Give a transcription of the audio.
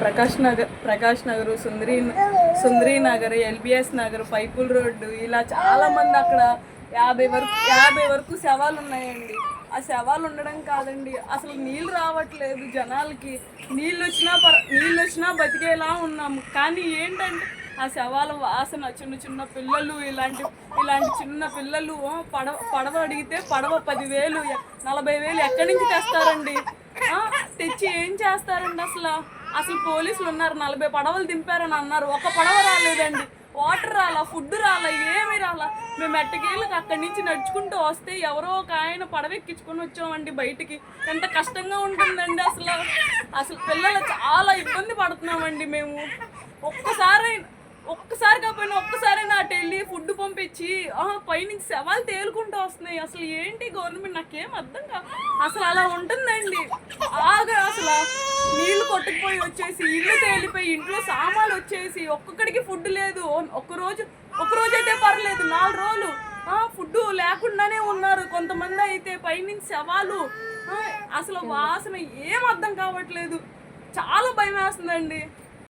ప్రకాష్ నగర్, సుందరి Nagar, lbs Nagar, పైపుల్ road, ఇలా చాలామంది అక్కడ 50 వరకు శవాలు ఉన్నాయండి. ఆ శవాలు ఉండడం కాదండి, అసలు నీళ్ళు రావట్లేదు జనాలకి. నీళ్ళు వచ్చినా బతికేలా ఉన్నాము. కానీ ఏంటంటే ఆ శవాల వాసన, చిన్న పిల్లలు, ఇలాంటి చిన్న పిల్లలు పడవ అడిగితే పడవ 10,000, 40,000 ఎక్కడి నుంచి తెస్తారండి? తెచ్చి ఏం చేస్తారండి? అసలు పోలీసులు ఉన్నారు, 40 పడవలు దింపారని అన్నారు. ఒక పడవ రాలేదండి. వాటర్ రాలా, ఫుడ్ రాలా, ఏమీ రాలా. మేము ఎట్టకేళ్ళకి అక్కడి నుంచి నడుచుకుంటూ వస్తే ఎవరో ఒక ఆయన పడవెక్కించుకొని వచ్చామండి బయటికి. ఎంత కష్టంగా ఉంటుందండి అసలు పిల్లలు చాలా ఇబ్బంది పడుతున్నామండి మేము. ఒక్కసారి కాకపోయినా ఒక్కసారైనా అటు వెళ్ళి ఫుడ్ పంపించి పైనుంచి శవాలు తేలుకుంటూ వస్తున్నాయి. అసలు ఏంటి గవర్నమెంట్, నాకేం అర్థం కాదు. అసలు అలా ఉంటుందండి. అసలు నీళ్లు కొట్టుకుపోయి వచ్చేసి, ఇల్లు తేలిపోయి, ఇంట్లో సామాన్లు వచ్చేసి, ఒక్కొక్కడికి ఫుడ్ లేదు. ఒక్కరోజు అయితే పర్లేదు, 4 రోజులు ఫుడ్ లేకుండానే ఉన్నారు. కొంతమంది అయితే పైనుంచి శవాలు. అసలు వాసన ఏం అర్థం కావట్లేదు. చాలా భయం వేస్తుందండి.